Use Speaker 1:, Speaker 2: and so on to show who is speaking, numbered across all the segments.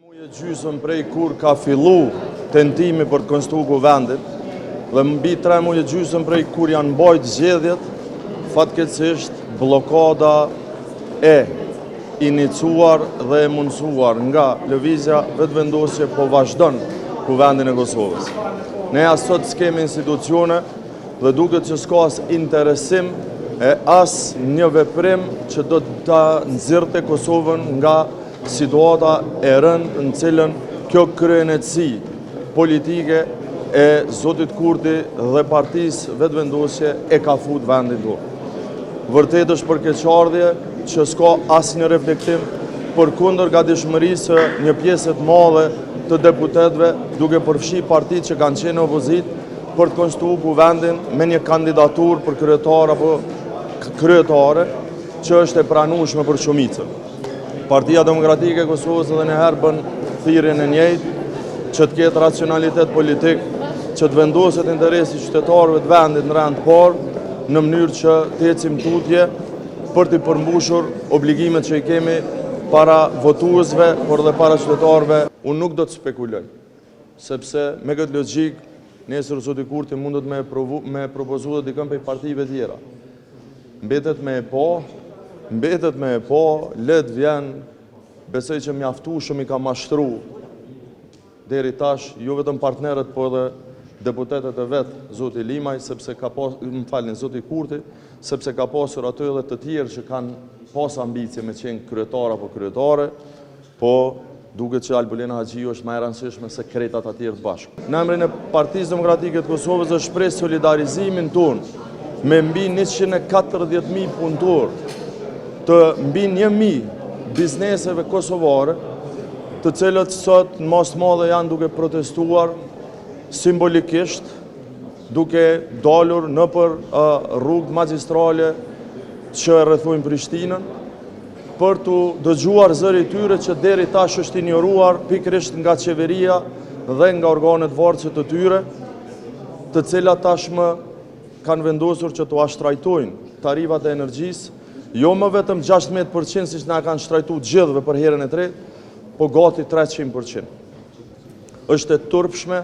Speaker 1: Muje gjysëm prej kur ka fillu tentimi për të konstruar kuvendin dhe mbi 3 muaj gjysëm prej kur janë mbajtur zgjedhjet, fatkeqësisht bllokada e iniciuar dhe e mundsuar nga lëvizja vetëvendosje po vazhdon kuvendin e Kosovës. Ne as sot s'kemi institucione dhe duket që s'ka as interesim e as një veprim që do të nxirrte Kosovën nga situata e rëndë në cilën kjo kryenetësi politike e Zotit Kurti dhe partisë vetëvendosje e ka fut vendin tonë. Vërtet është përkeqardhje që s'ka asnjë reflektim përkundër gatishmërisë së një pjesë të madhe të deputetëve duke përfshi partitë që kanë qenë në opozitë për të konstruar kuvendin me një kandidaturë për kryetar apo kryetare që është e pranueshme për shumicën. Partia Demokratike e Kosovës edhe njëherë bën thirrjen e njëjtë që të ketë racionalitet politik, që të vendoset interesi qytetarëve të vendit në rand parë në mënyrë që të ecim tutje për të përmbushur obligimet që i kemi para votuesve, por edhe para qytetarëve. Unë nuk do të spekuloj, sepse me këtë logjik nesër Zoti Kurti mundet me propozuar dikën prej partive tjera. Mbetet me e po, let vjen, besoj që mjaftueshëm i ka mashtru deri tash, jo vetëm partnerët, po edhe deputetët e vetë, Zoti Limaj, Zoti Kurti, sepse ka pasur aty edhe të tjerë që kanë pas ambicje me qenë kryetar apo kryetare, po duket që Albulena Haxhiu është më e rëndësishme se kretat atjerë të bashku. Në emrin e Partisë Demokratike të Kosovës është shpreh solidarizimin tonë me mbi 140.000 punëtorë të mbi 1.000 bizneseve kosovare, të cilët sot në mas madhe janë duke protestuar simbolikisht, duke dalur nëpër rrugë magjistrale që rrethojnë Prishtinën, për të dëgjuar zëri tyre që deri tash është injoruar pikërisht nga qeveria dhe nga organet varëse të tyre, të cilat tashmë kanë vendosur që të ashtrajtojnë tarivat e energjisë, jo më vetëm 16% siç na kanë shtrajtuar gjithëve për herën e tretë, po gati 300%. Është e turpshme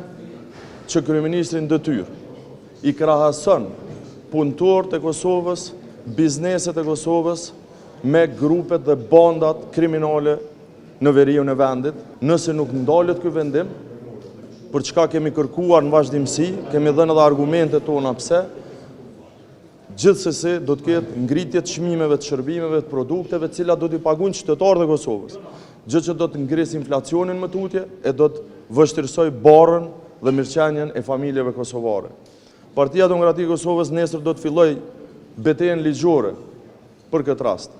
Speaker 1: që kryeministri në detyrë i krahason punëtorët e Kosovës, bizneset e Kosovës me grupet dhe bandat kriminale në veriun e vendit. Nëse nuk ndalet ky vendim, për çka kemi kërkuar në vazhdimsi, kemi dhënë edhe argumentet tona pse, gjithsesi do të ketë ngritje të çmimeve, të shërbimeve, të produkteve, të cilat do t'i paguajnë qytetarët e Kosovës. Gjë që do të ngrisë inflacionin më tutje e do të vështirësoj barrën dhe mirëqenien e familjeve kosovare. Partia Demokratike e Kosovës nesër do të fillojë betejën ligjore për këtë rast.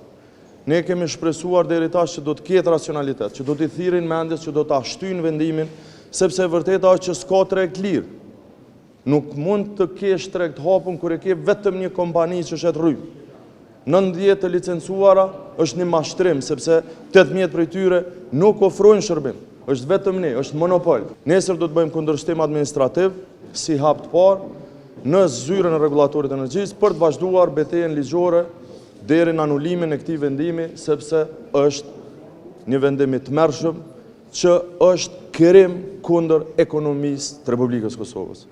Speaker 1: Ne kemi shpresuar deri tash që do të ketë racionalitet, që do t'i thirrin mendjes, që do ta shtyjnë vendimin, sepse e vërteta është që s'ka treg të lirë. Nuk mund të kesh treg të hapun kur e ke vetëm një kompani që shet rrymë. 90 të licencuara është një mashtrim, sepse 18 prej tyre nuk ofrojnë shërbim. Është vetëm ne, është monopol. Nesër do të bëjmë kundërshtim administrativ, si hap të parë, në zyrën e rregullatorit të energjisë për të vazhduar betejën ligjore deri në anulimin e këtij vendimi, sepse është një vendim i tmerrshëm që është krim kundër ekonomisë të Republikës Kosovës.